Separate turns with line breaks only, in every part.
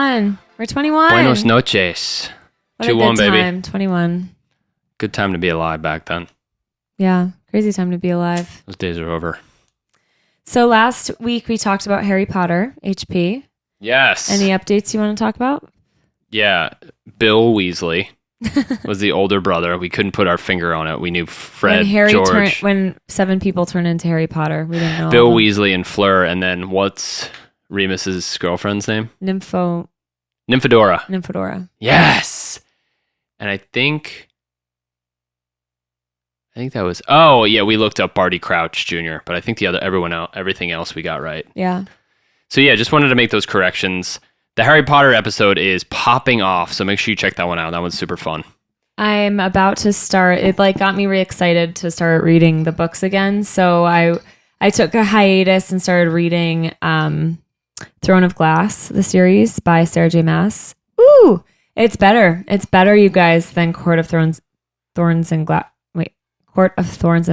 21. We're 21.
Buenos noches.
What a
2-1,
good
baby.
time. 21.
Good time to be alive back then.
Yeah. Crazy time to be alive.
Those days are over.
So last week we talked about Harry Potter, HP.
Yes.
Any updates you want to talk about?
Yeah. Bill Weasley was the older brother. We couldn't put our finger on it. We knew Fred, George.
When 7 people turned into Harry Potter, we didn't know.
Bill Weasley and Fleur. And then what's Remus's girlfriend's name?
Nymphadora.
Yes. And I think that was. Oh yeah, we looked up Barty Crouch Jr. But I think everything else we got right.
Yeah.
So yeah, just wanted to make those corrections. The Harry Potter episode is popping off, so make sure you check that one out. That one's super fun. I'm
about to start. It got me re-excited to start reading the books again. So I took a hiatus and started reading Throne of Glass, the series by Sarah J. Maas. Ooh, it's better. It's better, you guys, than Court of Thorns and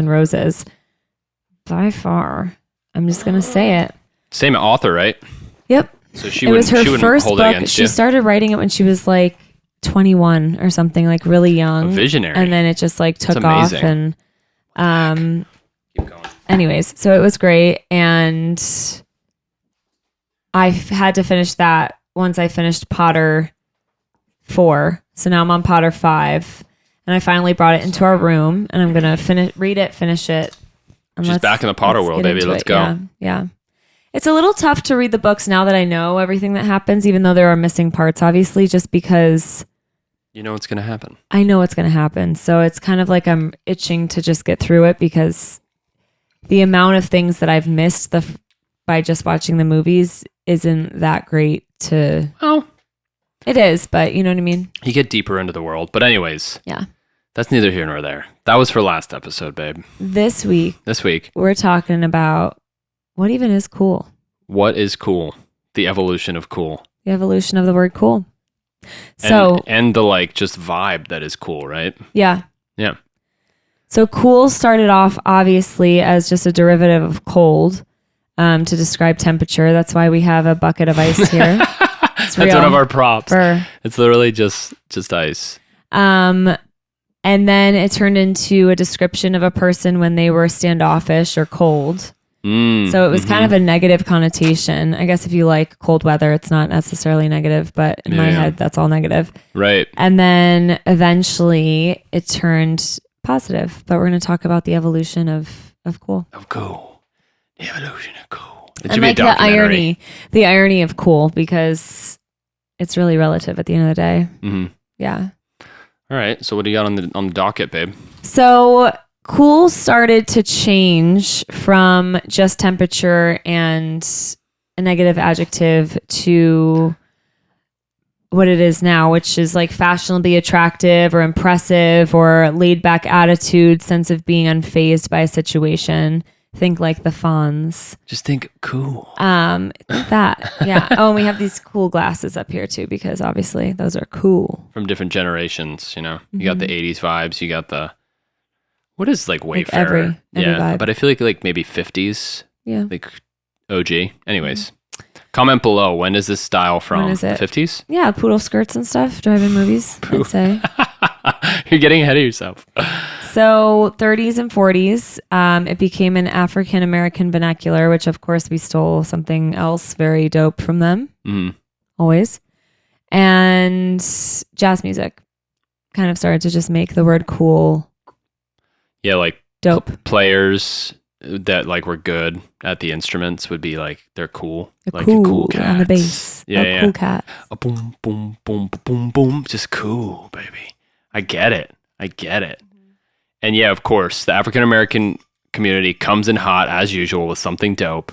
Roses. By far. I'm just gonna say it.
Same author, right?
Yep.
So she
it was her first
hold
book.
It
She
you.
started writing it when she was like 21 or something, like really young.
A visionary.
And then it just like took off and
keep going.
Anyways, so it was great, and I had to finish that once I finished Potter 4. So now I'm on Potter 5, and I finally brought it into our room, and I'm gonna finish it.
She's back in the Potter world, baby. Let's go.
Yeah. It's a little tough to read the books now that I know everything that happens, even though there are missing parts, obviously, just because
you know what's going to happen.
I know what's going to happen. So it's kind of like I'm itching to just get through it, because the amount of things that I've missed by just watching the movies isn't that great to...
Oh.
It is, but you know what I mean?
You get deeper into the world. But anyways.
Yeah.
That's neither here nor there. That was for last episode, babe.
This week, we're talking about what even is cool.
What is cool? The evolution of cool.
The evolution of the word cool. So
and the just vibe that is cool, right?
Yeah.
Yeah.
So cool started off obviously as just a derivative of cold to describe temperature. That's why we have a bucket of ice here.
That's one of our props. It's literally just ice.
And then it turned into a description of a person when they were standoffish or cold. So it was kind of a negative connotation. I guess if you like cold weather, it's not necessarily negative, but in my head, that's all negative.
Right.
And then eventually it turned positive. But we're going to talk about the evolution of cool.
Of cool. The evolution of cool. It
should
be
be
a documentary.
The irony of cool, because it's really relative at the end of the day.
Mm-hmm.
Yeah.
All right. So what do you got on the docket, babe?
So cool started to change from just temperature and a negative adjective to what it is now, which is like fashionably attractive or impressive or laid back attitude, sense of being unfazed by a situation. Think like the Fonz.
Just think cool.
That. Yeah. Oh, and we have these cool glasses up here too, because obviously those are cool.
From different generations, you know. Mm-hmm. You got the 80s vibes, you got the what is Wayfarer?
Like every vibe.
But I feel like maybe 50s.
Yeah.
Like OG. Anyways. Comment below, when is this style from?
When is it?
The 50s?
Yeah, poodle skirts and stuff, drive-in movies, I'd say.
You're getting ahead of yourself.
So 30s and 40s, it became an African-American vernacular, which of course we stole something else very dope from them. Mm-hmm. Always. And jazz music kind of started to just make the word cool.
Yeah, like
dope.
Players that were good at the instruments would be they're cool.
A cool cat. On the bass.
Yeah,
cool cat.
A boom, boom, boom, boom, boom. Just cool, baby. I get it. And yeah, of course, the African-American community comes in hot as usual with something dope.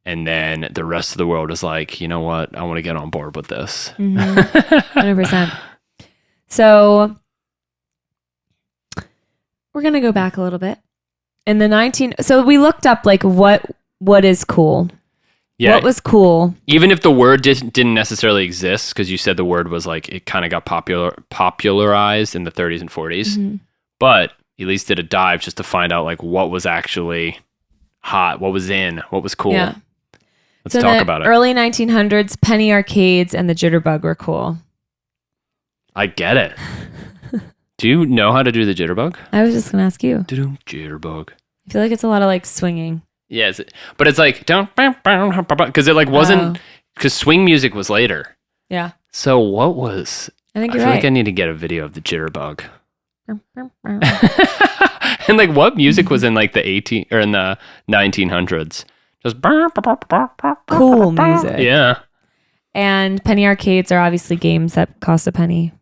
And then the rest of the world is like, you know what? I want to get on board with this.
100%. So we're going to go back a little bit. In the so we looked up what is cool. Yeah. What was cool?
Even if the word didn't necessarily exist, because you said the word was it kind of got popularized in the 30s and 40s. Mm-hmm. But Elyse did a dive just to find out what was actually hot, what was in, what was cool.
Yeah.
Let's talk about it.
Early 1900s, penny arcades and the jitterbug were cool.
I get it. Do you know how to do the jitterbug?
I was just going to ask you.
Jitterbug.
I feel like it's a lot of like swinging.
Yes, but it's like because it like wasn't because swing music was later.
Yeah.
So what was?
I think
I
you're
feel
right.
like I need to get a video of the jitterbug. And like what music was in like the 1900s? Just
cool music.
Yeah.
And penny arcades are obviously games that cost a penny.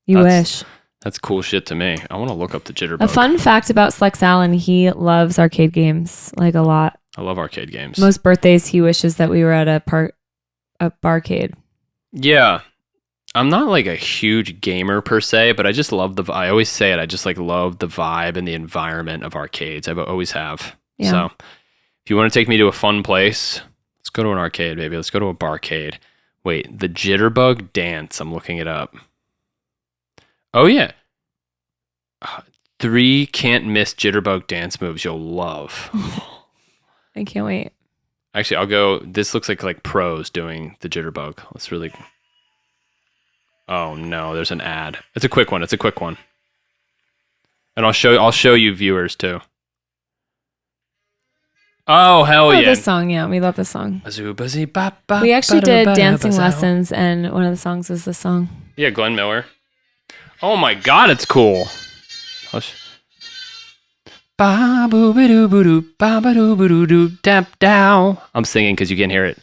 You wish.
That's cool shit to me. I want to look up the jitterbug.
A fun fact about Slex Allen, he loves arcade games like a lot.
I love arcade games.
Most birthdays he wishes that we were at a barcade.
Yeah. I'm not like a huge gamer per se, but I just love I always say it, I just like love the vibe and the environment of arcades. I always have.
Yeah.
So if you want to take me to a fun place, let's go to an arcade, baby. Let's go to a barcade. Wait, the jitterbug dance. I'm looking it up. Oh, yeah. 3 can't miss jitterbug dance moves you'll love.
I can't wait.
Actually, I'll go. This looks like pros doing the jitterbug. Let's really. Oh no, there's an ad. It's a quick one. And I'll show you viewers too. Oh hell yeah!
This song, yeah, we love this song.
We
We actually did dancing lessons, and one of the songs was this song.
Yeah, Glenn Miller. Oh my god, it's cool. I'm singing because you can't hear it.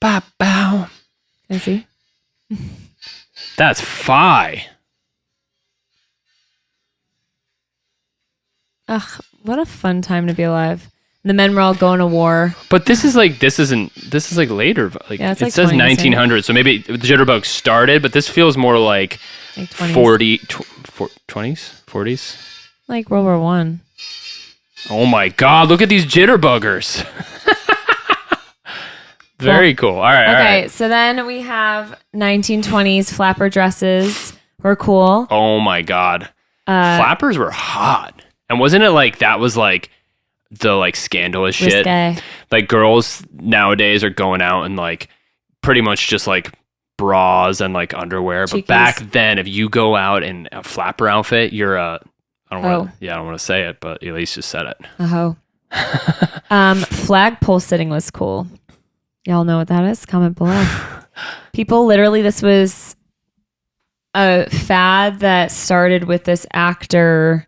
Can I see?
That's fi.
Ugh, what a fun time to be alive. The men were all going to war.
But this is like later. Like
Yeah, it's
it
like
says
20s,
1900, so maybe the jitterbug started, but this feels more like
20s.
20s, 40s.
Like World War One.
Oh my god, look at these jitterbuggers. Very cool. All right.
Okay, so then we have 1920s flapper dresses were cool.
Oh my god. Flappers were hot. And wasn't it like that was like the like scandalous shit?
Risque.
Like girls nowadays are going out and like pretty much just like bras and like underwear.
Cheekies.
But back then, if you go out in a flapper outfit, you're a I don't want to say it, but Elyse just said it.
A hoe. Flagpole sitting was cool. Y'all know what that is? Comment below. People literally, this was a fad that started with this actor,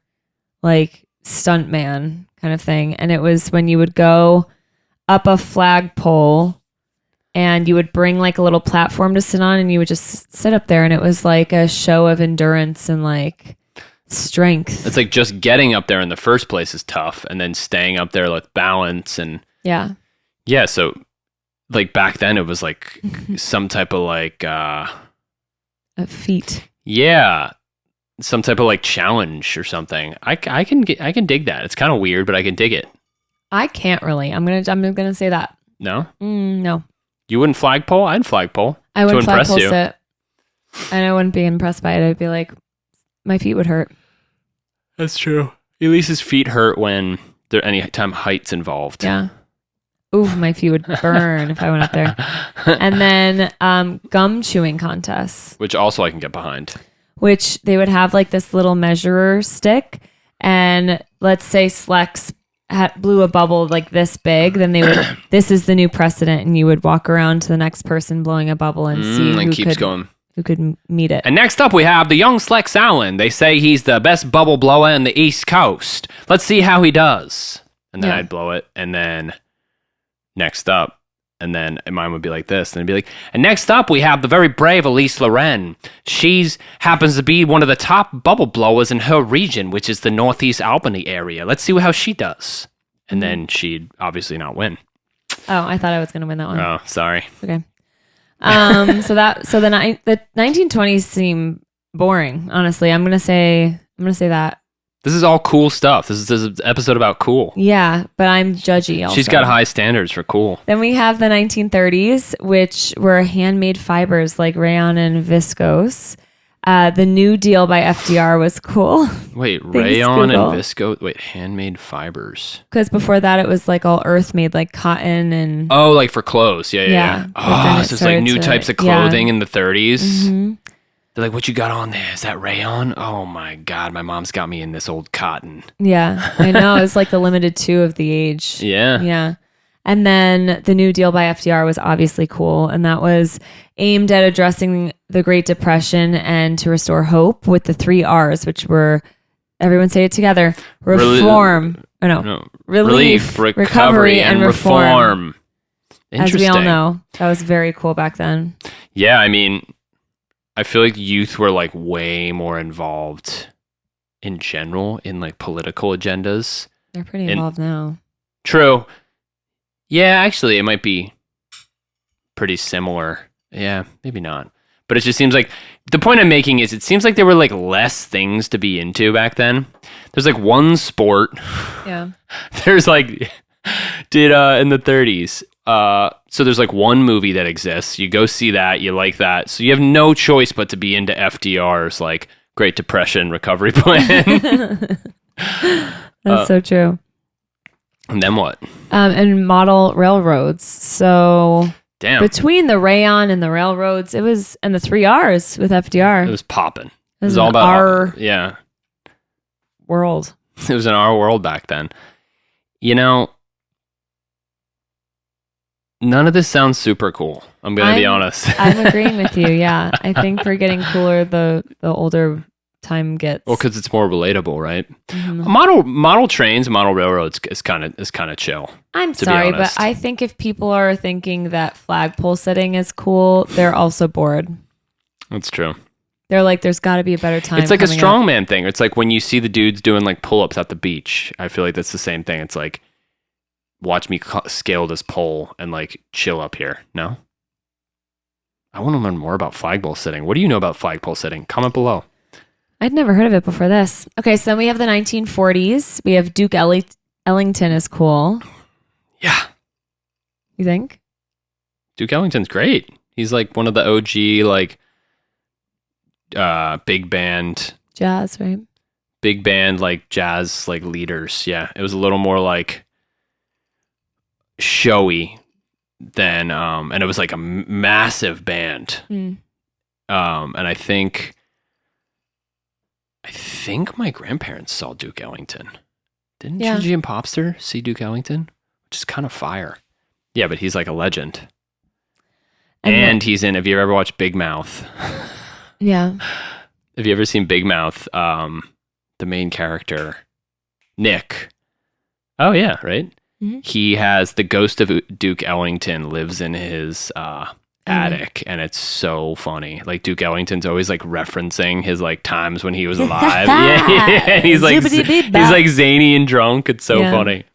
like stuntman kind of thing. And it was when you would go up a flagpole and you would bring like a little platform to sit on and you would just sit up there. And it was like a show of endurance and like strength.
It's like just getting up there in the first place is tough. And then staying up there with balance and yeah. So like back then it was like some type of like
a feat.
Yeah. Some type of like challenge or something. I can dig that. It's kind of weird, but I can dig it.
I can't really. I'm gonna say that.
No?
No.
You wouldn't flagpole? I'd flagpole.
I wouldn't
to impress
flagpole
you.
sit. And I wouldn't be impressed by it. I'd be like, my feet would hurt.
That's true. Elise's feet hurt when there any time height's involved.
Yeah. Ooh, my feet would burn if I went up there. And then gum chewing contests.
Which also I can get behind.
Which they would have like this little measurer stick. And let's say Slex blew a bubble like this big, then they would, this is the new precedent. And you would walk around to the next person blowing a bubble and see who could meet it.
And next up we have the young Slex Allen. They say he's the best bubble blower in the East Coast. Let's see how he does. And then I'd blow it. And then next up, and then mine would be like this. And it'd be like, and next up, we have the very brave Elyse Leren. She's happens to be one of the top bubble blowers in her region, which is the Northeast Albany area. Let's see how she does. And then she'd obviously not win.
Oh, I thought I was going to win that one.
Oh, sorry.
Okay. So the 1920s seem boring. Honestly, I'm gonna say that.
This is all cool stuff. This is an episode about cool.
Yeah, but I'm judgy also.
She's got high standards for cool.
Then we have the 1930s, which were handmade fibers like rayon and viscose. The New Deal by FDR was cool.
Wait,
Thanks,
rayon
Google.
and viscose. Wait, handmade fibers.
Because before that, it was like all earth made, like cotton and
Oh, like for clothes. Yeah.
Yeah, but then
Oh,
it
so it's like
started
new
to-
types of
yeah.
clothing in the 30s.
Mhm.
They're like, what you got on there? Is that rayon? Oh my God, my mom's got me in this old cotton.
Yeah, I know. It was like the limited two of the age.
Yeah.
Yeah. And then the New Deal by FDR was obviously cool. And that was aimed at addressing the Great Depression and to restore hope with the 3 R's, which were, everyone say it together, reform. Relief, recovery, and reform. As we all know, that was very cool back then.
Yeah, I mean, I feel like youth were like way more involved in general in like political agendas.
They're pretty involved now.
True. Yeah, actually, it might be pretty similar. Yeah, maybe not. But it just seems like the point I'm making is it seems like there were like less things to be into back then. There's like one sport.
Yeah.
There's like in the 30s. So there's like one movie that exists. You go see that, you like that. So you have no choice but to be into FDR's like Great Depression recovery plan.
That's so true.
And then what?
And model railroads. So
Damn.
between the rayon and the railroads, it was, and the 3 R's with FDR.
It was popping.
It was
all about
our
yeah.
world.
It was in our world back then. You know, none of this sounds super cool. I'm going to be honest.
I'm agreeing with you. Yeah. I think we're getting cooler the older time gets.
Well, because it's more relatable, right?
Mhm.
Model trains, model railroads is kind of chill.
I'm
to be
sorry, but
honest.
I think if people are thinking that flagpole sitting is cool, they're also bored.
That's true.
They're like, there's got to be a better time.
It's like a
coming up.
strongman thing. It's like when you see the dudes doing like pull-ups at the beach. I feel like that's the same thing. It's like, watch me scale this pole and like chill up here. No? I want to learn more about flagpole sitting. What do you know about flagpole sitting? Comment below.
I'd never heard of it before this. Okay, so then we have the 1940s. We have Duke Ellington is cool.
Yeah.
You think?
Duke Ellington's great. He's like one of the OG like big band
Jazz, right?
like jazz like leaders. Yeah. It was a little more like showy than and it was like a massive band.
Mm.
And I think my grandparents saw Duke Ellington. Didn't
Yeah.
Gigi and Popster see Duke Ellington? Which is kind of fire. Yeah, but he's like a legend. And he's in, have you ever watched Big Mouth?
Yeah.
Have you ever seen Big Mouth? The main character, Nick. Oh, yeah, right?
Mhm.
He has the ghost of Duke Ellington lives in his attic, and it's so funny. Like Duke Ellington's always like referencing his like times when he was alive. Yeah. He's like zany and drunk. It's so funny.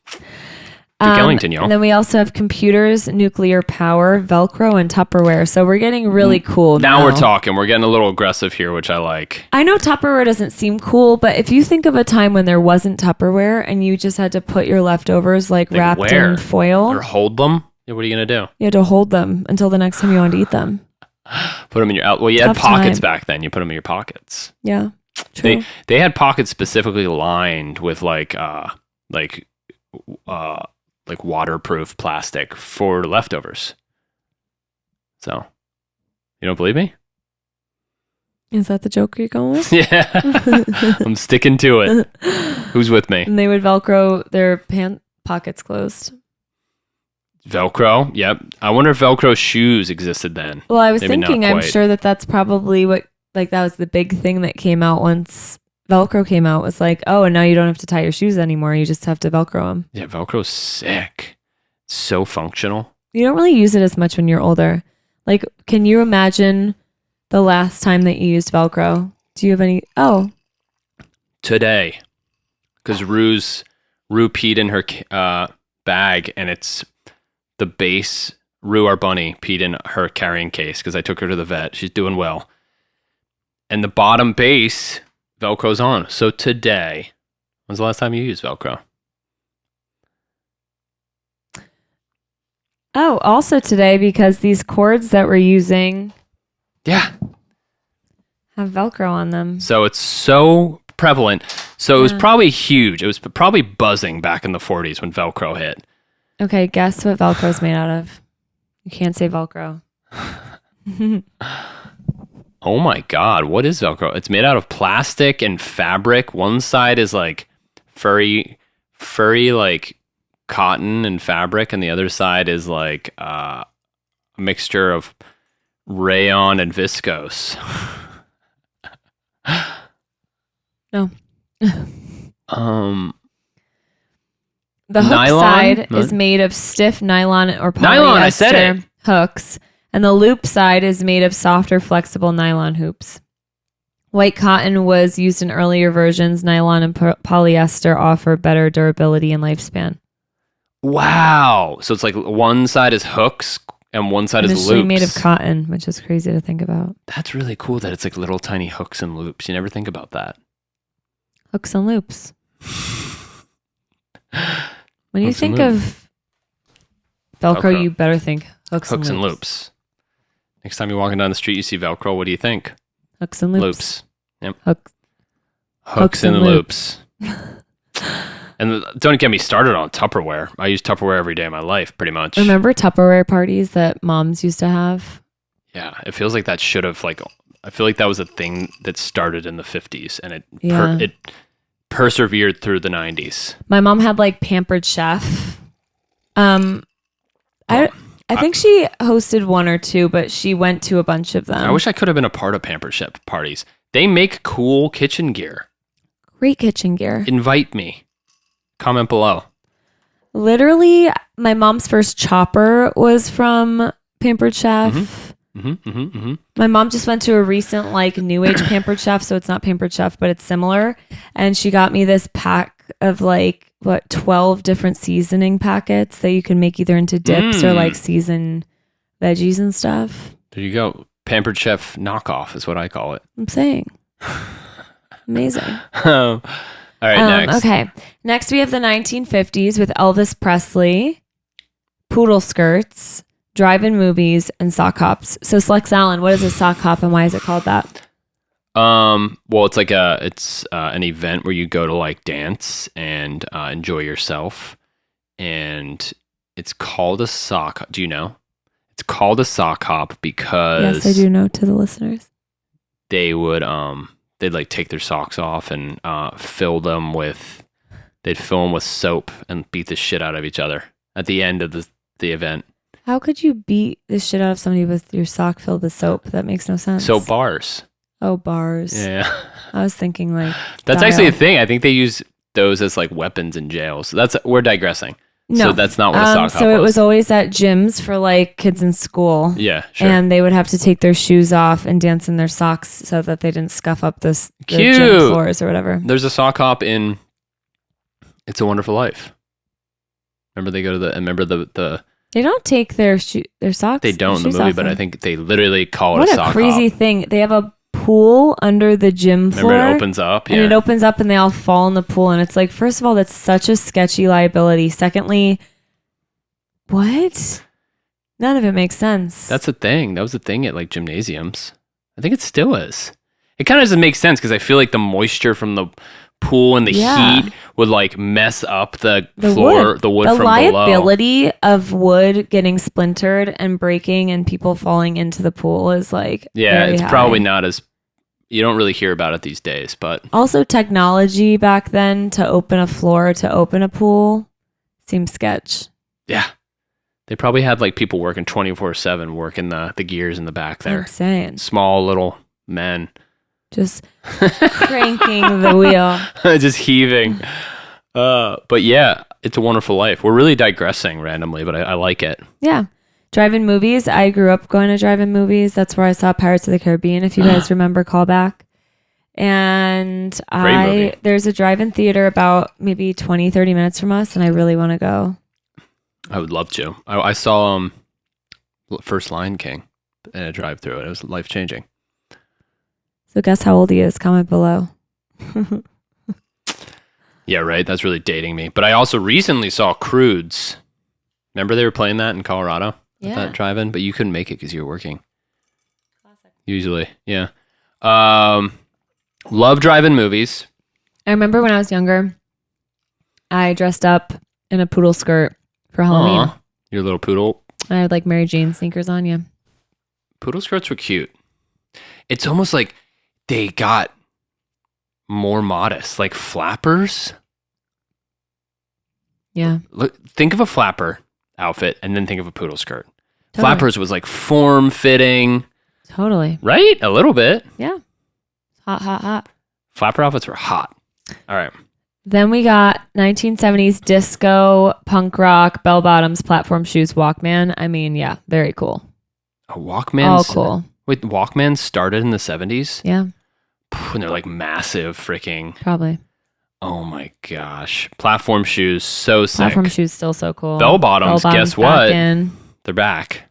Duke Ellington, y'all.
And then we also have computers, nuclear power, Velcro, and Tupperware. So we're getting really cool
Now we're talking. We're getting a little aggressive here, which I like.
I know Tupperware doesn't seem cool, but if you think of a time when there wasn't Tupperware and you just had to put your leftovers like wrapped
where?
in foil,
Or hold them. Yeah, what are you gonna do?
you had to hold them until the next time you wanted to eat them.
Put them in your out. Well, you had
Tough
pockets
time.
back then. You put them in your pockets.
Yeah, true.
They had pockets specifically lined with like waterproof plastic for leftovers. So, you don't believe me?
Is that the joke you're going with?
Yeah, I'm sticking to it. Who's with me?
And they would Velcro their pant pockets closed.
Velcro. Yep. I wonder if Velcro shoes existed then.
Well, I was
Maybe not
thinking, I'm
quite.
sure that's probably what, like, that was the big thing that came out once Velcro came out, was like, oh, and now you don't have to tie your shoes anymore. You just have to Velcro them.
Yeah, Velcro's sick. It's so functional.
You don't really use it as much when you're older. Like, can you imagine the last time that you used Velcro? Do you have any? Oh,
Today, because Rue peed in her bag, and it's the base. Rue, our bunny, peed in her carrying case because I took her to the vet. She's doing well. And the bottom base, Velcro's on. So today, when's the last time you used Velcro?
oh, also today, because these cords that we're using
Yeah.
have Velcro on them.
So it's so prevalent. So it was probably huge. It was probably buzzing back in the 40s when Velcro hit.
Okay, guess what Velcro is made out of? You can't say Velcro.
Oh my God, what is Velcro? It's made out of plastic and fabric. One side is like furry like cotton and fabric, and the other side is like a mixture of rayon and viscose.
No. The hook
Nylon?
side is made of stiff nylon or polyester
Nylon, I said it.
hooks, and the loop side is made of softer, flexible nylon hoops. White cotton was used in earlier versions. Nylon and polyester offer better durability and lifespan.
Wow. So it's like one side is hooks and one side is
Initially
loops.
made of cotton, which is crazy to think about.
That's really cool that it's like little tiny hooks and loops. You never think about that.
Hooks and loops. When you
Hooks and
think of Velcro, you better think hooks
and loops. Next time you're walking down the street, you see Velcro, what do you think?
Hooks and loops.
Yep.
Hooks
and
and
loops. And don't get me started on Tupperware. I use Tupperware every day of my life, pretty much.
Remember Tupperware parties that moms used to have?
Yeah, it feels like that should have I feel like that was a thing that started in the 50s and it persevered through the 90s.
My mom had like Pampered Chef. I think she hosted one or two, but she went to a bunch of them.
I wish I could have been a part of Pampered Chef parties. They make cool kitchen gear.
Great kitchen gear.
Invite me. Comment below.
Literally, my mom's first chopper was from Pampered Chef. My mom just went to a recent like new age Pampered Chef, so it's not Pampered Chef, but it's similar. And she got me this pack of like 12 different seasoning packets that you can make either into dips or like season veggies and stuff.
There you go. Pampered Chef knockoff is what I call it.
I'm saying. Amazing.
All right, next.
Okay. Next, we have the 1950s with Elvis Presley, poodle skirts, drive-in movies, and sock hops. So, Slex Allen, what is a sock hop and why is it called that?
Well, it's like an event where you go to like dance and enjoy yourself, and it's called a sock. Do you know? It's called a sock hop because
yes, I do know. To the listeners,
they would they'd like take their socks off and fill them with soap and beat the shit out of each other at the end of the event.
How could you beat the shit out of somebody with your sock filled with soap? That makes no sense.
Soap bars.
Oh, bars.
Yeah.
I was thinking like
that's actually a thing. I think they use those as like weapons in jails. So we're digressing.
No.
So that's not what a sock hop was.
So it was always at gyms for like kids in school.
Yeah, sure.
And they would have to take their shoes off and dance in their socks so that they didn't scuff up the
Cute.
gym floors or whatever.
There's a sock hop in It's a Wonderful Life. Remember they go to the
They don't take their socks.
They don't in the movie, but I think they literally call it a sock hop.
What a crazy thing. They have a pool under the gym floor.
Remember it opens up? Yeah.
And it opens up and they all fall in the pool. And it's like, first of all, that's such a sketchy liability. Secondly, what? None of it makes sense.
That's a thing. That was a thing at like gymnasiums. I think it still is. It kind of doesn't make sense because I feel like the moisture from the pool and the heat would like mess up the floor, the wood from below.
The liability of wood getting splintered and breaking and people falling into the pool is like very
it's
high.
probably not as, you don't really hear about it these days, but
also technology back then to open a floor, to open a pool seems sketch.
Yeah. They probably had like people working 24/7 working the gears in the back there.
Insane.
Small little men.
Just cranking the wheel.
Just heaving. But yeah, It's a Wonderful Life. We're really digressing randomly, but I like it.
Yeah. Drive-in movies. I grew up going to drive-in movies. That's where I saw Pirates of the Caribbean, if you guys remember Callback. And there's a drive-in theater about maybe 20, 30 minutes from us, and I really want to go.
I would love to. I saw First Lion King in a drive-through, and it was life-changing.
So guess how old he is? Comment below.
Yeah, right. That's really dating me. But I also recently saw Crudes. Remember they were playing that in Colorado?
Yeah.
That drive-in? But you couldn't make it because you were working.
Classic.
Usually, yeah. Love driving movies.
I remember when I was younger, I dressed up in a poodle skirt for Halloween.
Aw, your little poodle.
I had like Mary Jane sneakers on, yeah.
Poodle skirts were cute. It's almost like they got more modest, like flappers.
Yeah.
Look, think of a flapper outfit and then think of a poodle skirt.
Totally.
Flappers was like form-fitting.
Totally.
Right? A little bit.
Yeah. Hot, hot, hot.
Flapper outfits were hot. All right.
Then we got 1970s disco, punk rock, bell bottoms, platform shoes, Walkman. I mean, yeah, very cool.
A Walkman.
All cool.
Wait, Walkman started in the 70s?
Yeah.
And they're like massive freaking.
Probably.
Oh my gosh. Platform shoes, so sick.
Platform shoes still so cool.
Bell bottoms, guess what?
Back in.
They're back.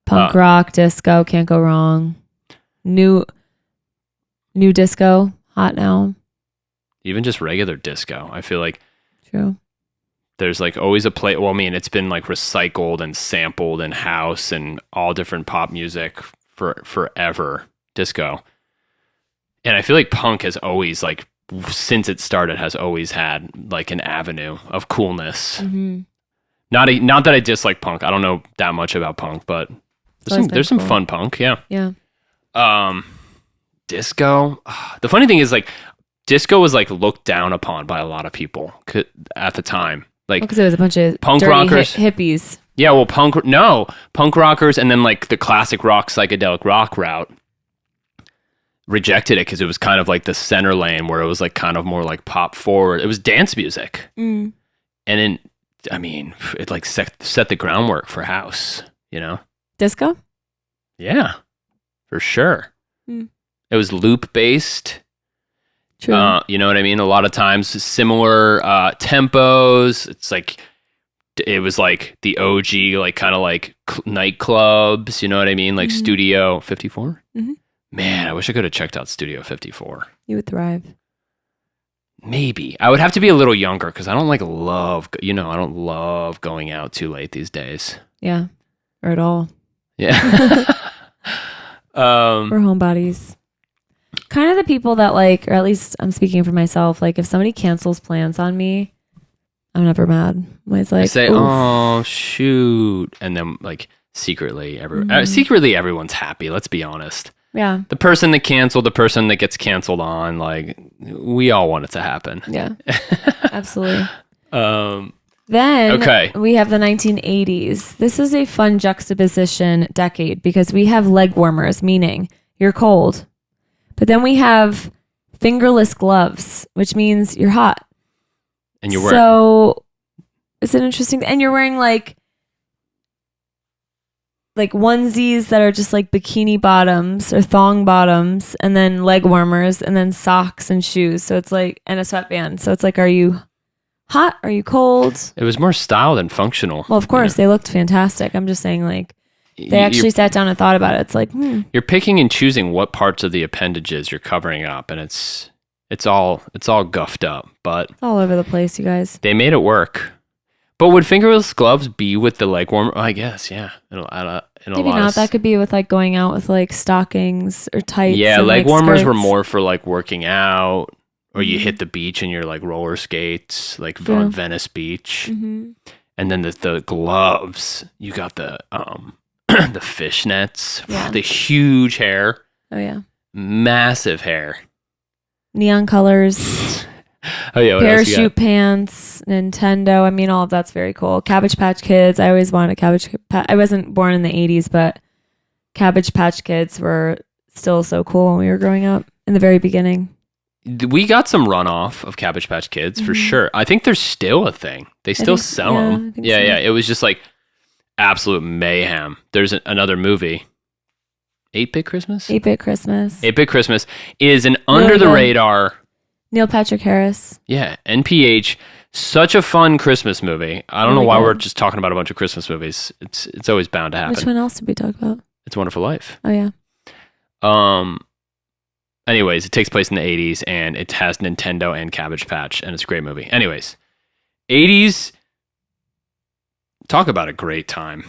Punk rock, disco, can't go wrong. New disco, hot now.
Even just regular disco. I feel like
True.
there's like always a play. Well, I mean, it's been like recycled and sampled in house and all different pop music for forever. Disco. And I feel like punk has always like, since it started, has always had like an avenue of coolness.
Mm-hmm.
Not that I dislike punk. I don't know that much about punk, but there's some fun punk. Yeah.
Yeah.
Disco. The funny thing is like disco was like looked down upon by a lot of people at the time. Like
Because it was a bunch of
punk
dirty
rockers,
hippies.
Yeah, well, punk rockers, and then like the classic rock, psychedelic rock route rejected it because it was kind of like the center lane where it was like kind of more like pop forward. It was dance music, and then I mean, it like set the groundwork for house. You know,
Disco.
yeah, for sure.
Mm.
It was loop based.
True.
You know what I mean? A lot of times similar tempos. It's like it was like the OG, like kind of like nightclubs. You know what I mean? Like Studio 54.
Mm-hmm.
Man, I wish I could have checked out Studio 54.
You would thrive.
Maybe I would have to be a little younger because I don't I don't love going out too late these days.
Yeah. Or at all.
Yeah.
We're homebodies. Kind of the people that like, or at least I'm speaking for myself, like if somebody cancels plans on me, I'm never mad. I'm always like,
I say,
oof.
oh shoot, and then like secretly everyone's happy. Let's be honest.
Yeah.
The person that canceled, the person that gets canceled on, like we all want it to happen.
Yeah. Absolutely.
Then
we have the 1980s. This is a fun juxtaposition decade because we have leg warmers, meaning you're cold. But then we have fingerless gloves, which means you're hot.
And you're wearing.
So it's an interesting, and you're wearing like onesies that are just like bikini bottoms or thong bottoms, and then leg warmers, and then socks and shoes. So it's like, and a sweatband. So it's like, are you hot? Are you cold?
It was more style than functional.
Well, of course, they looked fantastic. I'm just saying, like, they actually sat down and thought about it. It's like,
You're picking and choosing what parts of the appendages you're covering up, and it's all guffed up, but
it's all over the place, you guys.
they made it work. But would fingerless gloves be with the leg warmer? I guess, yeah.
Maybe not. That could be with like going out with like stockings or tights.
Yeah,
and,
leg
like,
warmers
skirts.
were more for like working out, or you hit the beach and you're like roller skates, like on Venice Beach.
Mm-hmm.
And then the gloves, you got the the fishnets, the huge hair.
Oh yeah,
massive hair,
neon colors.
Oh yeah,
parachute pants, Nintendo. I mean, all of that's very cool. Cabbage Patch Kids. I always wanted I wasn't born in the 80s, but Cabbage Patch Kids were still so cool when we were growing up in the very beginning.
We got some runoff of Cabbage Patch Kids for sure. I think there's still a thing. They still sell them. Yeah, so. Yeah. It was just like absolute mayhem. There's another movie. 8-Bit Christmas?
8-Bit Christmas.
8-Bit Christmas is an under the radar.
Neil Patrick Harris.
Yeah, NPH. Such a fun Christmas movie. I don't know why we're just talking about a bunch of Christmas movies. It's always bound to happen.
Which one else did we talk about?
It's a Wonderful Life.
Oh yeah.
Anyways, it takes place in the 80s and it has Nintendo and Cabbage Patch and it's a great movie. Anyways, 80s. Talk about a great time.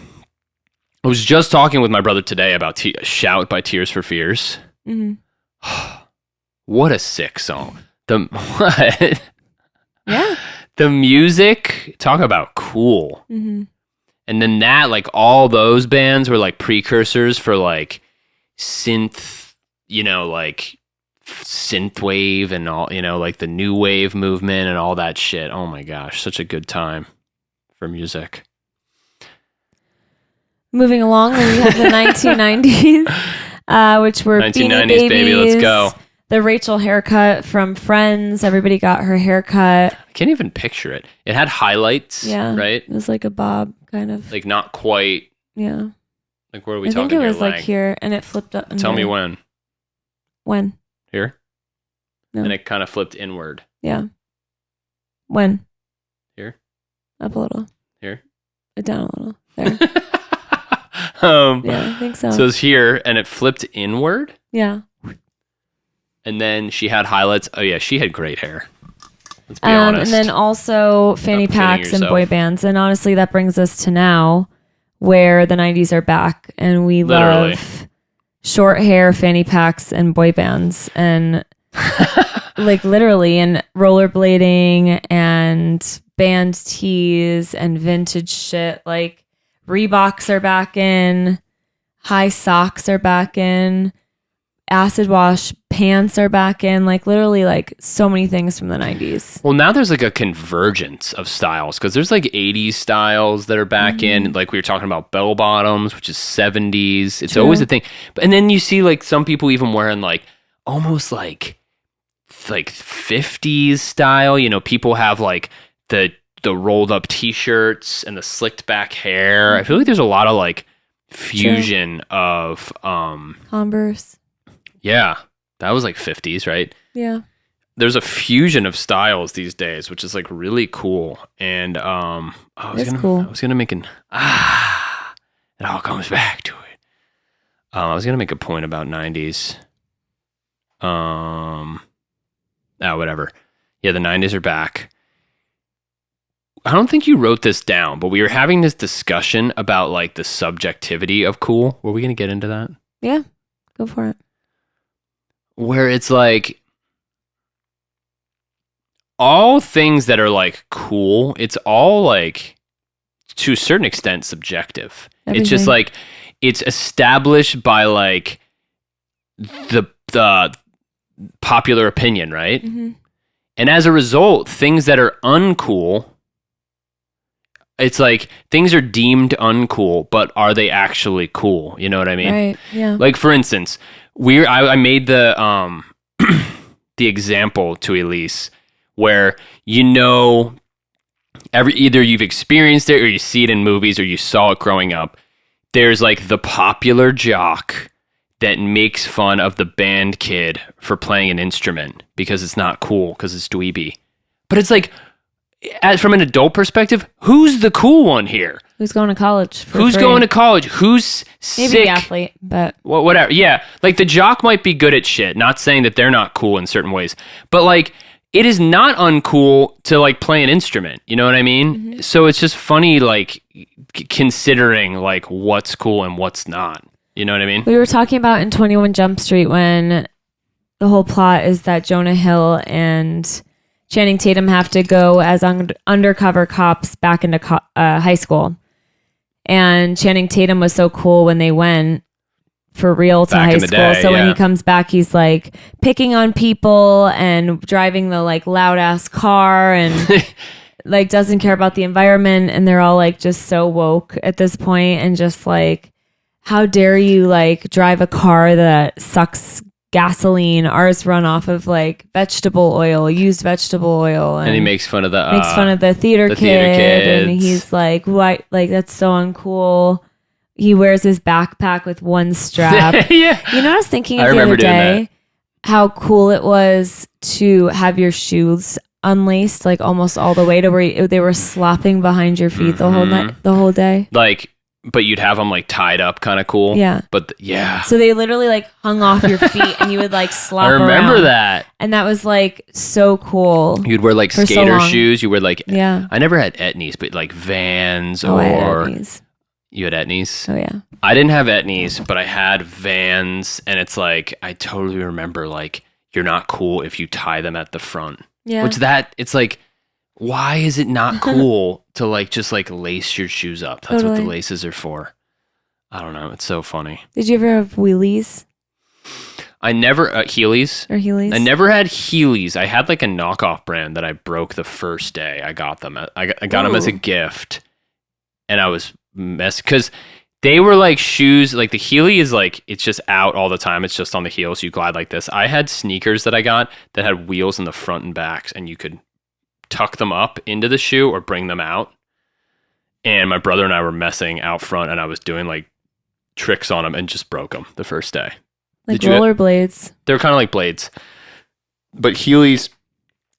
I was just talking with my brother today about Shout by Tears for Fears.
Mm-hmm.
What a sick song. The what?
Yeah.
The music, talk about cool.
Mm-hmm.
And then that, like, all those bands were like precursors for like synth, like synthwave and all, like the new wave movement and all that shit. Oh my gosh, such a good time for music.
Moving along, we have the 1990s, which were
1990s,
Beanie Babies,
baby, let's go.
The Rachel haircut from Friends. Everybody got her haircut.
I can't even picture it. It had highlights, right?
It was like a bob, kind of.
Like not quite.
Yeah.
Like where are we
I
talking
think it
here?
was like here, and it flipped up.
Tell me when.
When?
Here?
No.
And it kind of flipped inward.
Yeah. When?
Here?
Up a little.
Here?
Down a little. There. Yeah, I think so.
So it's here, and it flipped inward?
Yeah.
And then she had highlights. Oh, yeah, she had great hair. Let's be honest.
And then also fanny packs and boy bands. And honestly, that brings us to now, where the 90s are back, and we love short hair, fanny packs, and boy bands. And like literally, and rollerblading and band tees and vintage shit. Like Reeboks are back in, high socks are back in, acid wash pants are back in, like literally like so many things from the 90s.
Well, now there's like a convergence of styles because there's like 80s styles that are back in. Like we were talking about bell bottoms, which is 70s. It's always a thing. And then you see like some people even wearing like almost like 50s style. People have like the rolled up t-shirts and the slicked back hair. I feel like there's a lot of like fusion of
Converse.
Yeah, that was like 50s, right?
Yeah.
There's a fusion of styles these days, which is like really cool. And I was gonna make it all comes back to it. I was gonna make a point about 90s. Whatever. Yeah, the 90s are back. I don't think you wrote this down, but we were having this discussion about like the subjectivity of cool. Were we gonna get into that?
Yeah, go for it.
Where it's like all things that are like cool, it's all like to a certain extent subjective.
Everything.
It's just like it's established by like the popular opinion, right?
Mm-hmm.
And as a result, things that are uncool, it's like things are deemed uncool, but are they actually cool? You know what I mean?
Right. Yeah.
Like for instance, I made the the example to Elyse where either you've experienced it or you see it in movies or you saw it growing up. There's like the popular jock that makes fun of the band kid for playing an instrument because it's not cool because it's dweeby. But it's like, from an adult perspective, who's the cool one here?
Who's going to college?
Who's going to college? Who's sick?
Maybe the athlete, but
whatever. Yeah, like the jock might be good at shit. Not saying that they're not cool in certain ways, but like it is not uncool to like play an instrument. You know what I mean? Mm-hmm. So it's just funny, like considering like what's cool and what's not. You know what I mean? We
were talking about in 21 Jump Street when the whole plot is that Jonah Hill and Channing Tatum have to go as undercover cops back into high school. And Channing Tatum was so cool when they went for real to high school. So when he comes back, he's like picking on people and driving the like loud ass car and like doesn't care about the environment. And they're all like just so woke at this point and just like, how dare you like drive a car that sucks gasoline? Ours run off of like used vegetable oil,
and he makes fun of
the theater kid, and he's like, "What? Like that's so uncool." He wears his backpack with one strap.
Yeah,
you know, I was thinking the other day how cool it was to have your shoes unlaced, like almost all the way to where they were slopping behind your feet the whole day.
Like. But you'd have them like tied up, kind of cool.
Yeah.
But yeah.
So they literally like hung off your feet, and you would like slop around.
I remember that.
And that was like so cool.
You'd wear like skater shoes. You wear like
I
never had Etnies, but like Vans
I had Etnies.
You had Etnies?
Oh yeah.
I didn't have Etnies, but I had Vans, and it's like I totally remember like you're not cool if you tie them at the front.
Yeah.
It's like, why is it not cool to like just like lace your shoes up? That's what the laces are for. I don't know. It's so funny.
Did you ever have wheelies?
I never Heelys.
Or Heelys?
I never had Heelys. I had like a knockoff brand that I broke the first day I got them. I got them as a gift, and I was messed because they were like shoes. Like the Heely is like it's just out all the time. It's just on the heel, so you glide like this. I had sneakers that I got that had wheels in the front and backs, and you could tuck them up into the shoe or bring them out. And my brother and I were messing out front, and I was doing like tricks on them and just broke them the first day.
Like rollerblades.
They were kind of like blades. But Heelys,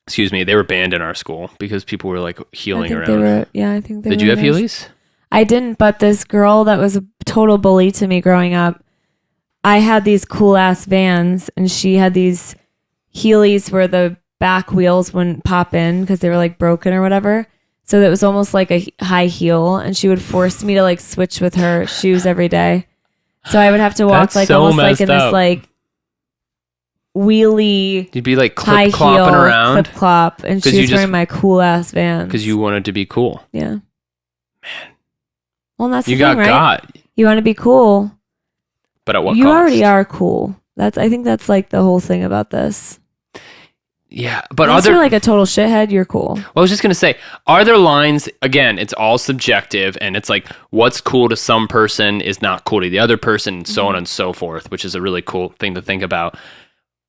excuse me, they were banned in our school because people were like heeling around.
I think they were.
Did you have Heelys?
I didn't, but this girl that was a total bully to me growing up, I had these cool ass Vans, and she had these Heelys where the back wheels wouldn't pop in because they were like broken or whatever. So that was almost like a high heel, and she would force me to like switch with her shoes every day. So I would have to walk like almost like in this like wheelie.
You'd be like clip clopping around,
clip clop, and she was wearing my cool ass Vans
because you wanted to be cool.
Yeah, man. Well, that's
you
the thing, right? You want to be cool,
but at what?
You
cost?
Already are cool. I think that's like the whole thing about this.
Yeah, but
unless you're like a total shithead, you're cool.
Well, I was just gonna say, are there lines? Again, it's all subjective, and it's like what's cool to some person is not cool to the other person, and so on and so forth, which is a really cool thing to think about.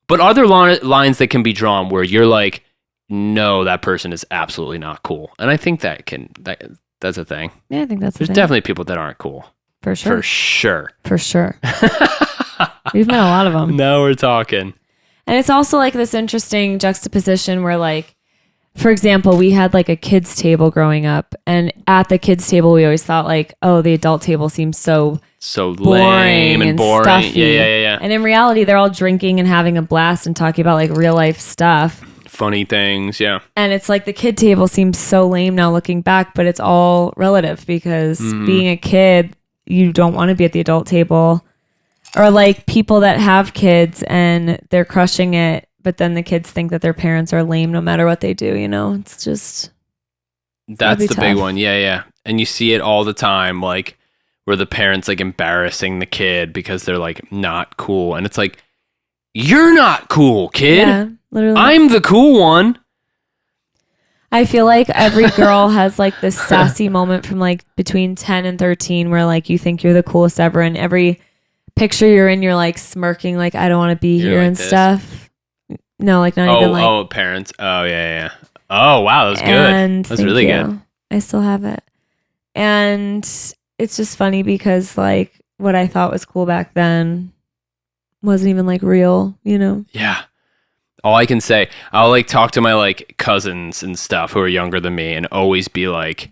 But are there lines that can be drawn where you're like, no, that person is absolutely not cool? And I think that's a thing.
Yeah, I think
there's definitely people that aren't cool.
For sure.
For sure.
For sure. We've met a lot of them.
Now we're talking.
And it's also like this interesting juxtaposition where like, for example, we had like a kids table growing up, and at the kids table, we always thought like, oh, the adult table seems so
lame and boring.
Stuffy.
Yeah.
And in reality, they're all drinking and having a blast and talking about like real life stuff.
Funny things. Yeah.
And it's like the kid table seems so lame now looking back, but it's all relative because being a kid, you don't want to be at the adult table. Or like people that have kids and they're crushing it, but then the kids think that their parents are lame no matter what they do, you know? It's just...
That's the big one. Yeah. And you see it all the time, like where the parents like embarrassing the kid because they're like not cool. And it's like, you're not cool, kid.
Yeah, literally.
I'm the cool one.
I feel like every girl has like this sassy moment from like between 10 and 13 where like you think you're the coolest ever, and every picture you're in, you're like smirking, like I don't want to be here
like
and
this?
Stuff. No, like not even like.
Parents. Oh yeah. Oh wow, that was good. That's really good.
I still have it, and it's just funny because like what I thought was cool back then wasn't even like real, you know?
Yeah. All I can say, I'll like talk to my like cousins and stuff who are younger than me, and always be like,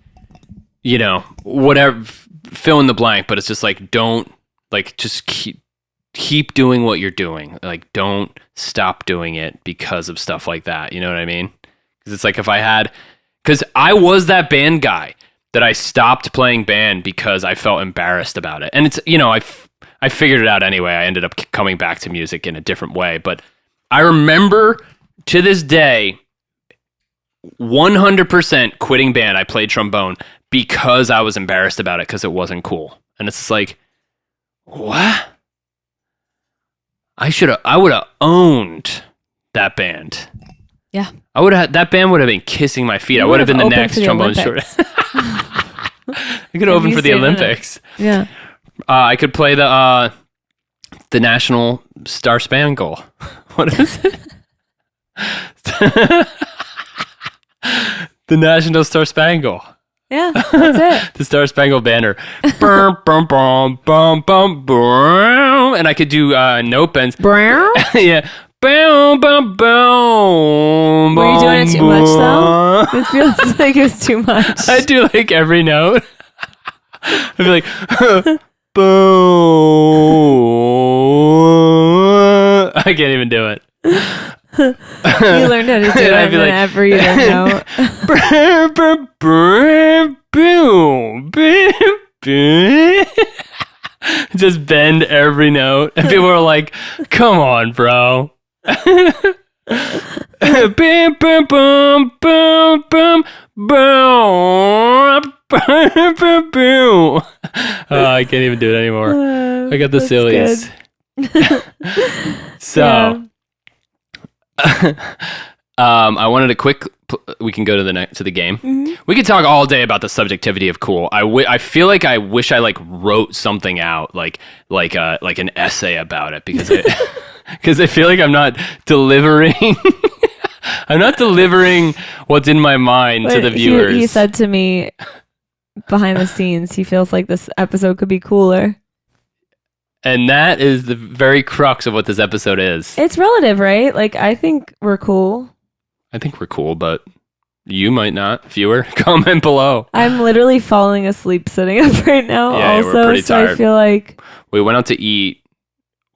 you know, whatever, fill in the blank, but it's just like don't. Like, just keep doing what you're doing. Like, don't stop doing it because of stuff like that. You know what I mean? Because it's like because I was that band guy that I stopped playing band because I felt embarrassed about it. And it's, you know, I figured it out anyway. I ended up coming back to music in a different way. But I remember to this day, 100% quitting band. I played trombone because I was embarrassed about it because it wasn't cool. And it's like, what? I would have owned that band.
Yeah.
That band would have been kissing my feet. I would have been the next trombone short. I could have opened for the Olympics.
Yeah.
I could play the National Star Spangle. What is it? The National Star Spangle.
Yeah, that's it.
The Star Spangled Banner. Bum, bum, bum, bum, bum, bum. And I could do note bends. Yeah. Boom, boom, boom.
Were you doing it too much, though? It feels like it's too much.
I do like every note. I'd be like, boom. I can't even do it.
You learned how to do it and then every note.
just bend every note. And people are like, come on, bro. Boom, boom, boom, boom, boom, boom, boom, boom, boom. I can't even do it anymore. I got the silliest. So, I wanted a quick. We can go to the game. Mm-hmm. We could talk all day about the subjectivity of cool. I feel like I wish I like wrote something out, like an essay about it, because I feel like I'm not delivering. I'm not delivering what's in my mind to the viewers.
He said to me behind the scenes, he feels like this episode could be cooler.
And that is the very crux of what this episode is.
It's relative, right? Like, I think we're cool.
I think we're cool, but you might not. Viewer, comment below.
I'm literally falling asleep sitting up right now.
Yeah,
also,
we're pretty tired.
I feel like
we went out to eat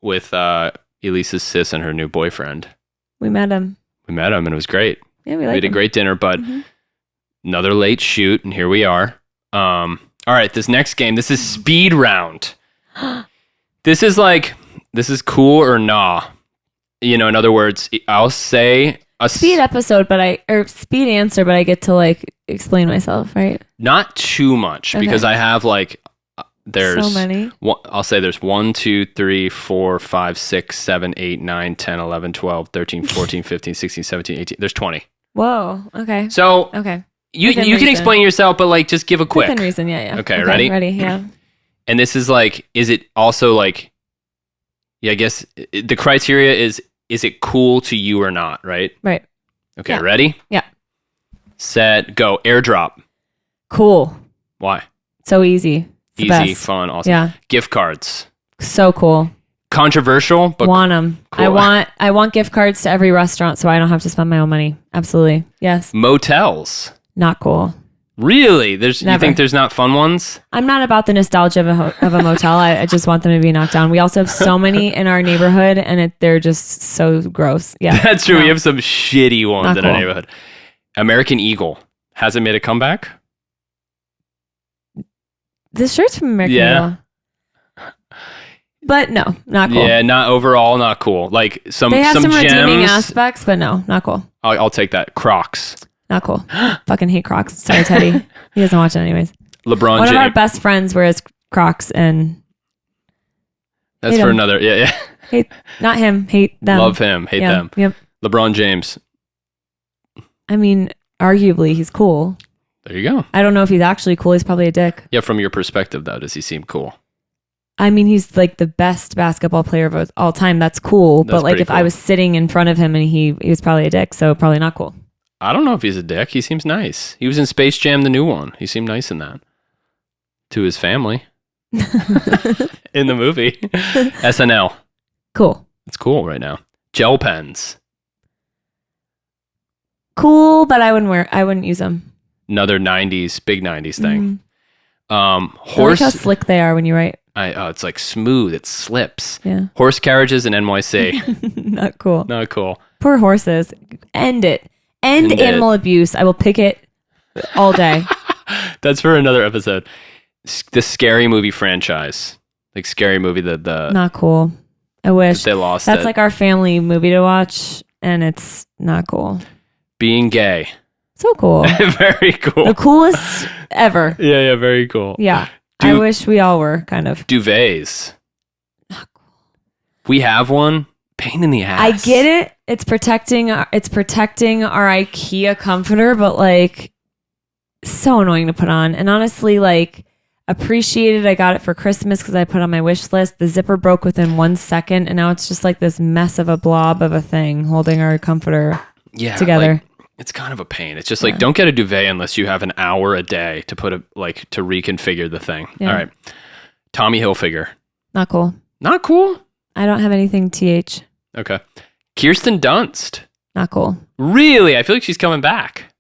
with Elise's sis and her new boyfriend.
We met him,
and it was great.
Yeah, we
had a great dinner, but another late shoot, and here we are. All right, this next game, this is speed round. This is cool or nah. In other words, I'll say a
speed episode, speed answer, but I get to like explain myself, right?
Not too much, because I have there's
so many.
I'll say there's 1, 2, 3, 4, 5, 6, 7, 8, 9, 10, 11, 12, 13, 14, 15, 16, 17, 18. There's 20.
Whoa. Okay.
So
okay.
You can explain yourself, but just give a quick.
Within reason, yeah.
Okay, ready?
Ready, yeah.
And this is is it also I guess the criteria is it cool to you or not, right?
Right.
Okay, yeah. Ready?
Yeah.
Set, go. Airdrop.
Cool.
Why?
So easy. It's
easy, fun, awesome.
Yeah.
Gift cards.
So cool.
Controversial, but
want them. Cool. I want gift cards to every restaurant so I don't have to spend my own money. Absolutely. Yes.
Motels.
Not cool.
Really? You think there's not fun ones?
I'm not about the nostalgia of a motel. I just want them to be knocked down. We also have so many in our neighborhood, and they're just so gross. Yeah,
that's true. We have some shitty ones in our neighborhood. American Eagle hasn't made a comeback.
The shirt's from American Eagle. But no, not cool.
Yeah, not cool. They have some
redeeming
gems.
aspects, but no, not cool.
I'll take that. Crocs.
Not cool. Fucking hate Crocs. Sorry, Teddy. He doesn't watch it anyways.
LeBron
One
James.
of our best friends wears Crocs, and
that's for another. Yeah.
Hate, not him. Hate them.
Love him. Hate them.
Yep.
LeBron James.
I mean, arguably, he's cool.
There you go.
I don't know if he's actually cool. He's probably a dick.
Yeah, from your perspective, though, does he seem cool?
I mean, he's the best basketball player of all time. That's cool. But if I was sitting in front of him and he was probably a dick, so probably not cool.
I don't know if he's a dick. He seems nice. He was in Space Jam, the new one. He seemed nice in that. To his family. In the movie. SNL.
Cool.
It's cool right now. Gel pens.
Cool, but I wouldn't use them.
Another big 90s thing.
Horse. I like how slick they are when you write.
It's smooth. It slips.
Yeah.
Horse carriages in NYC.
Not cool.
Not cool.
Poor horses. End it. End animal abuse. I will pick it all day.
That's for another episode. The Scary Movie franchise. Scary Movie, the
not cool. I wish.
They lost
That's
it.
our family movie to watch, and it's not cool.
Being gay.
So cool.
Very cool.
The coolest ever.
Yeah, very cool.
Yeah. I wish we all were, kind of.
Duvets.
Not cool.
We have one. Pain in the ass.
I get it. It's protecting our IKEA comforter, but so annoying to put on. And honestly, appreciated. I got it for Christmas because I put on my wish list. The zipper broke within 1 second, and now it's just this mess of a blob of a thing holding our comforter together.
It's kind of a pain. It's just don't get a duvet unless you have an hour a day to put to reconfigure the thing. Yeah. All right. Tommy Hilfiger.
Not cool.
Not cool?
I don't have anything TH.
Okay. Kirsten Dunst.
Not cool.
Really? I feel like she's coming back.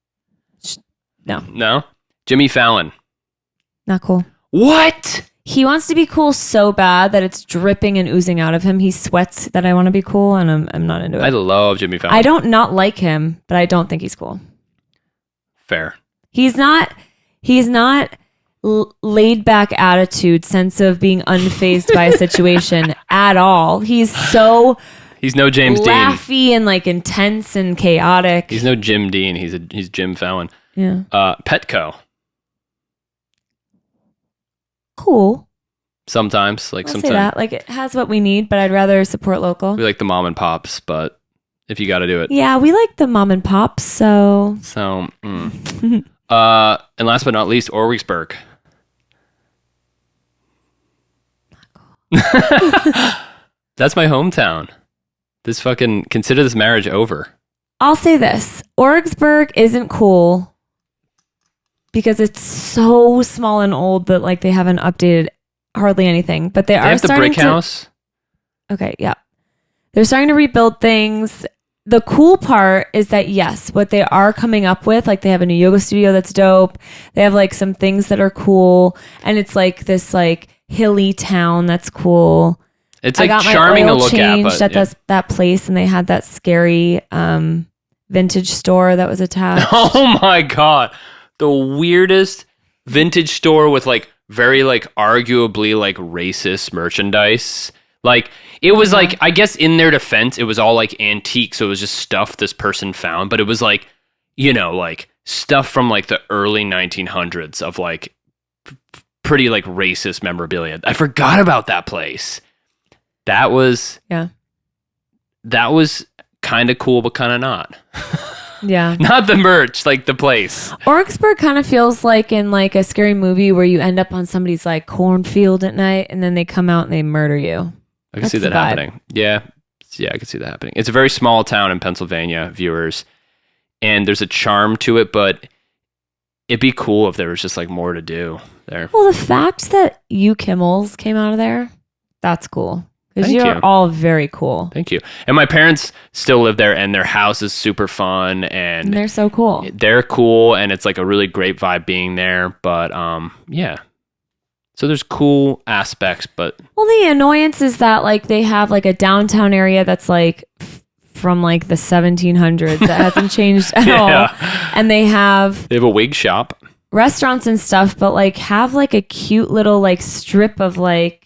No.
No? Jimmy Fallon.
Not cool.
What?
He wants to be cool so bad that it's dripping and oozing out of him. He sweats that I want to be cool, and I'm not into it.
I love Jimmy Fallon.
I don't not like him, but I don't think he's cool.
Fair.
He's not laid back attitude, sense of being unfazed by a situation at all. He's so
He's no James Dean.
laughy and like intense and chaotic.
He's no Jim Dean. He's Jim Fallon.
Yeah.
Petco.
Cool.
Sometimes,
I'll say that. Like it has what we need, but I'd rather support local.
we like the mom and pops, but if you got to do it.
Yeah, we like the mom and pops. So
And last but not least, Orwigsburg. That's my hometown. Consider this marriage over.
I'll say this: Orwigsburg isn't cool because it's so small and old that like they haven't updated hardly anything. But they are
have the
starting
brick house.
Okay, yeah, they're starting to rebuild things. The cool part is that yes, what they are coming up with, like they have a new yoga studio that's dope. They have like some things that are cool, and it's like this like hilly town that's cool.
It's like charming to look at, but
that place, and they had that scary vintage store that was attached.
Oh my god, the weirdest vintage store with like very like arguably like racist merchandise. Like it was like, I guess in their defense, it was all like antique, so it was just stuff this person found, but it was like, you know, like stuff from like the early 1900s of like pretty like racist memorabilia. I forgot about that place. That was kind of cool, but kind of not.
Yeah.
Not the merch, like the place.
Orwigsburg kind of feels like in like a scary movie where you end up on somebody's like cornfield at night and then they come out and they murder you.
I can see that happening. Yeah. Yeah, I can see that happening. It's a very small town in Pennsylvania, viewers. And there's a charm to it, but it'd be cool if there was just like more to do there.
Well, the fact that you Kimmels came out of there, that's cool. Because
Thank
you're
you.
all very cool.
Thank you. And my parents still live there, and their house is super fun, and
they're so cool.
They're cool, and it's like a really great vibe being there. But yeah. So there's cool aspects, but
well, the annoyance is that like they have like a downtown area that's like from like the 1700s that hasn't changed at all, and they have
a wig shop,
restaurants and stuff, but like have like a cute little like strip of like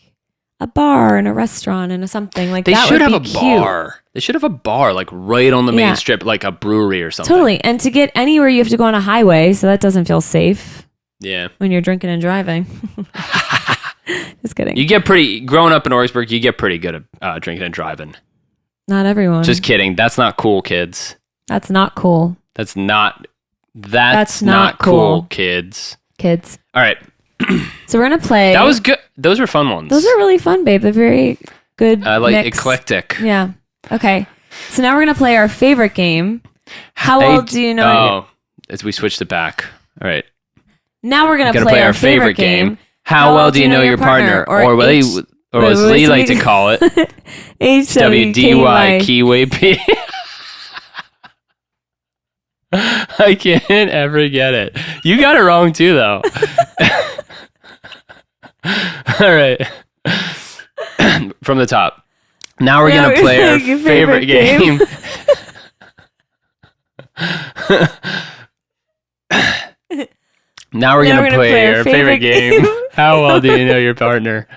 a bar and a restaurant and a something like
they
that.
Should
would
have
be
a
cute.
bar. They should have a bar like right on the main strip, like a brewery or something.
Totally. And to get anywhere, you have to go on a highway, so that doesn't feel safe.
Yeah.
When you're drinking and driving. Just kidding.
Growing up in Orwigsburg, you get pretty good at drinking and driving.
Not everyone.
Just kidding. That's not cool, kids.
That's not cool.
That's not cool, kids.
Kids.
All right.
So we're going to play.
That was good. Those were fun ones.
Those are really fun, babe. They're very good
I like
mix.
eclectic.
Yeah. Okay. So now we're going to play our favorite game. How well do you know?
Oh, as we switched it back. All right.
Now we're going to play our favorite game.
How well do you know your partner? Or as Lee like to call it, HWDY Keyway P. I can't ever get it. You got it wrong too, though. All right. From the top. Now we're going to play our favorite game. Now we're going to play our favorite game. How well do you know your partner?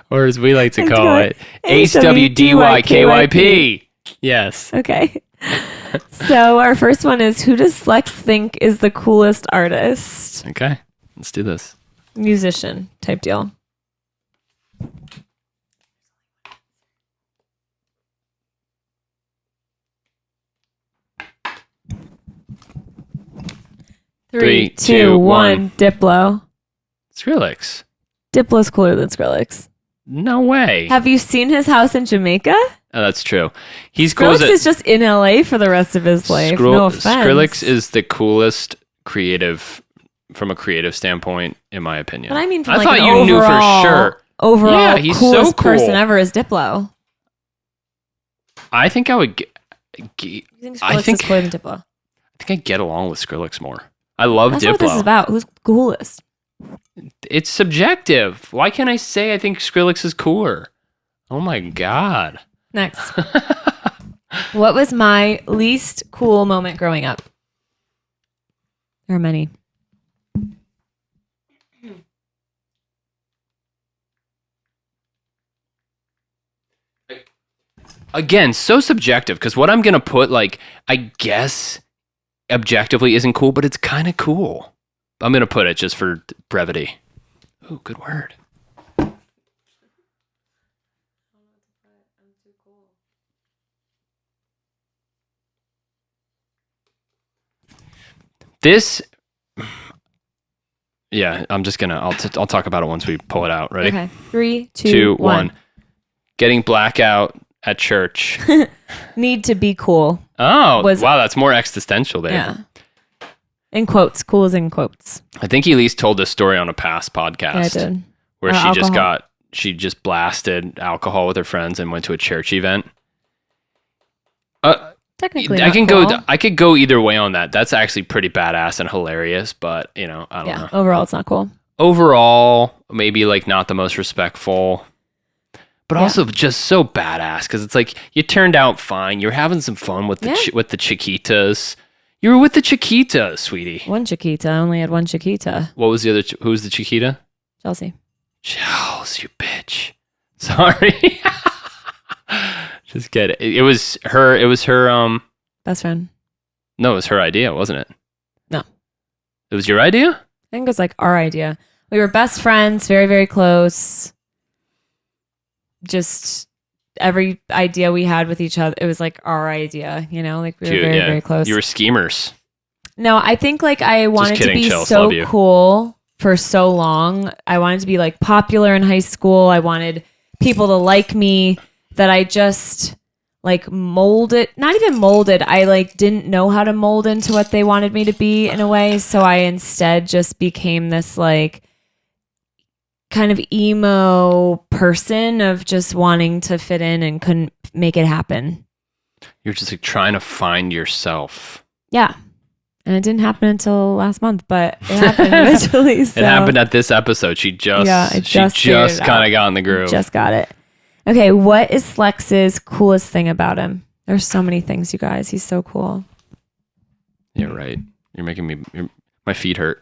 Or as we like to call it, HWDYKYP. Yes.
Okay. So our first one is, who does Slex think is the coolest artist?
Okay. Let's do this.
Musician type deal. Three, two, one. Diplo.
Skrillex.
Diplo's cooler than Skrillex.
No way.
Have you seen his house in Jamaica?
Oh, that's true. He's
Skrillex is just in LA for the rest of his life. No offense.
Skrillex is the coolest creative from a creative standpoint, in my opinion.
But I mean, from
I
like
thought
an
you knew for sure.
Overall,
yeah, he's
coolest
so cool.
person ever is Diplo.
I think I would.
You think Skrillex is cooler than Diplo?
I think I get along with Skrillex more. I love
That's
Diplo.
what this is about. Who's coolest?
It's subjective. Why can't I say I think Skrillex is cooler? Oh my god.
Next. What was my least cool moment growing up? There are many.
again, so subjective because what I'm going to put, like, I guess objectively isn't cool, but it's kind of cool. I'm going to put it just for brevity. Ooh, good word. This, yeah, I'm just gonna. I'll talk about it once we pull it out. Ready?
Okay. 3, 2, 1.
Getting blackout at church.
Need to be cool.
Oh, wow, that's more existential there.
Yeah. In quotes. Cool is in quotes.
I think Elyse told this story on a past podcast.
Yeah, I did.
Where she just blasted alcohol with her friends and went to a church event.
Technically,
I can
cool.
I could go either way on that. That's actually pretty badass and hilarious, but I don't know.
Overall, it's not cool.
Overall, maybe like not the most respectful, but also just so badass because it's like you turned out fine. You're having some fun with the with the Chiquitas. You were with the Chiquitas, sweetie.
One Chiquita. I only had one Chiquita.
What was the other? Who was the Chiquita?
Chelsea.
Chelsea, you bitch. Sorry. Just kidding. It was her.
Best friend.
No, it was her idea, wasn't it?
No.
It was your idea?
I think it was like our idea. We were best friends, very, very close. Just every idea we had with each other, it was like our idea, like we were very, very close.
You were schemers.
No, I think like I wanted to be
Chels,
so cool for so long. I wanted to be like popular in high school. I wanted people to like me that I just like molded, not even molded. I like didn't know how to mold into what they wanted me to be in a way. So I instead just became this like kind of emo person of just wanting to fit in and couldn't make it happen.
You're just like trying to find yourself.
Yeah. And it didn't happen until last month, but it happened eventually. So.
It happened at this episode. She just kind of got in the groove.
Just got it. Okay, what is Slex's coolest thing about him? There's so many things, you guys. He's so cool.
You're right. You're making me. My feet hurt.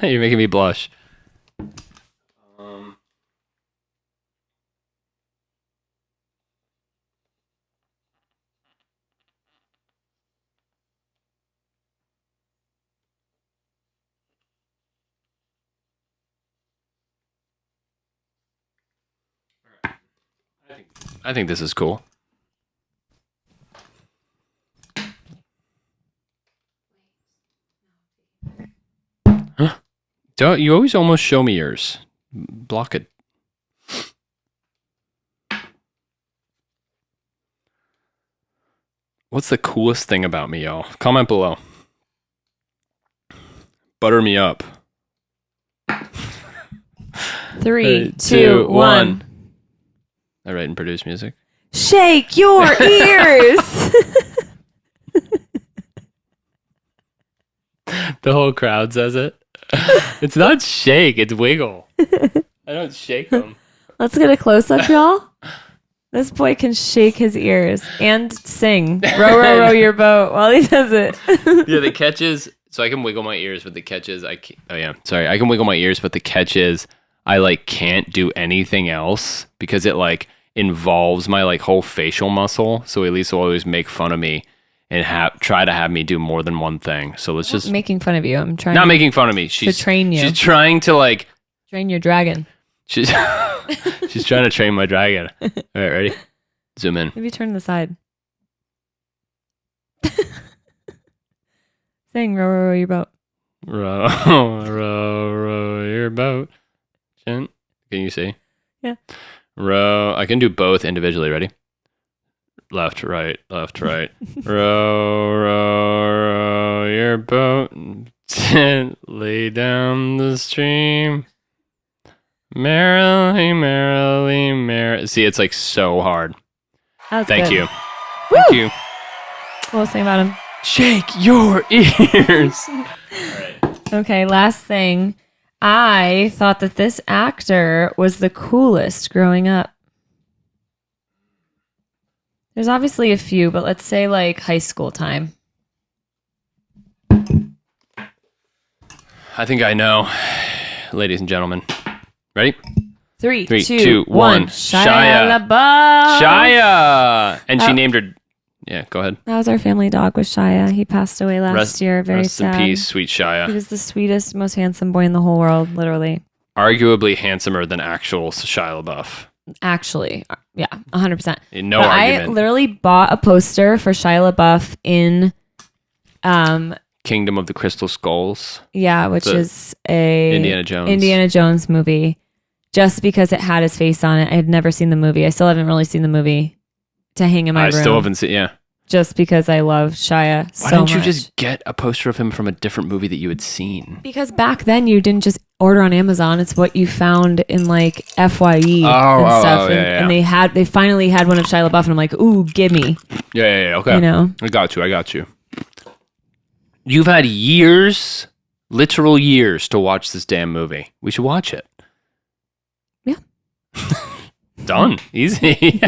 You're making me blush. I think this is cool. Huh? Don't you always almost show me yours? Block it. What's the coolest thing about me, y'all? Comment below. Butter me up.
3, 2, 1.
I write and produce music.
Shake your ears.
The whole crowd says it. It's not shake, it's wiggle. I don't shake them.
Let's get a close up, y'all. This boy can shake his ears and sing. Row, row, row your boat while he does it.
Yeah, the catch is, so I can wiggle my ears, but the catch is, I can wiggle my ears, but the catch is, I like can't do anything else because it like involves my like whole facial muscle. So Elyse will always make fun of me and try to have me do more than one thing. So let's just
making fun of you. I'm trying
not making fun of me. She's
to train you.
She's trying to like
train your dragon.
She's trying to train my dragon. All right, ready? Zoom in.
Maybe turn to the side. Sing row, row, row your boat.
Row, row, row your boat. Can you see?
Yeah.
Row. I can do both individually. Ready? Left, right, left, right. Row, row, row your boat gently down the stream. Merrily, merrily, merrily. See, it's like so hard. Thank you.
Woo!
Thank you.
What was saying about him?
Shake your ears. All right.
Okay, last thing. I thought that this actor was the coolest growing up. There's obviously a few, but let's say like high school time.
I think I know, ladies and gentlemen. Ready?
3,
3,
2,
2, 1.
1. Shia LaBeouf.
Shia. And she named her. Yeah, go ahead.
That was our family dog, was Shia. He passed away last year. Very
rest
sad.
in peace, sweet Shia.
He was the sweetest, most handsome boy in the whole world, literally.
Arguably handsomer than actual Shia LaBeouf.
Actually, yeah, 100%.
No argument.
I literally bought a poster for Shia LaBeouf in
Kingdom of the Crystal Skulls.
Yeah, which is a
Indiana
Jones movie, just because it had his face on it. I had never seen the movie. I still haven't really seen the movie to hang in my room.
I still haven't seen. Yeah,
just because I love Shia so much.
Why didn't you just get a poster of him from a different movie that you had seen?
Because back then you didn't just order on Amazon. It's what you found in like FYE and stuff. And they finally had one of Shia LaBeouf, and I'm like, ooh, gimme.
Yeah. Okay.
You know,
I got you. You've had years, literal years, to watch this damn movie. We should watch it.
Yeah.
Done. Easy.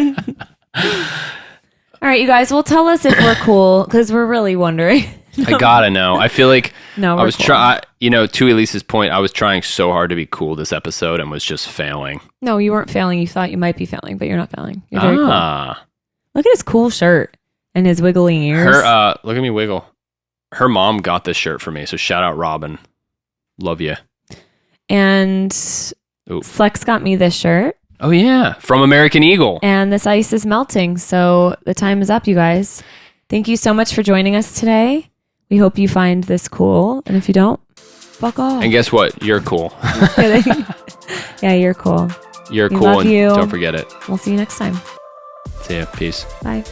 All right, you guys. Well, tell us if we're cool, because we're really wondering.
I gotta know. I feel like
no,
I was
cool.
trying. To Elise's point, I was trying so hard to be cool this episode and was just failing.
No, you weren't failing. You thought you might be failing, but you're not failing. You're very cool. Look at his cool shirt and his wiggling ears.
Look at me wiggle. Her mom got this shirt for me, so shout out Robin. Love you.
And Slex got me this shirt.
Oh yeah, from American Eagle.
And this ice is melting, so the time is up, you guys. Thank you so much for joining us today. We hope you find this cool, and if you don't, fuck off.
And guess what? You're cool.
Just kidding. Yeah, you're cool.
You're
we
cool,
love
and
you.
Don't forget it.
We'll see you next time.
See ya. Peace.
Bye.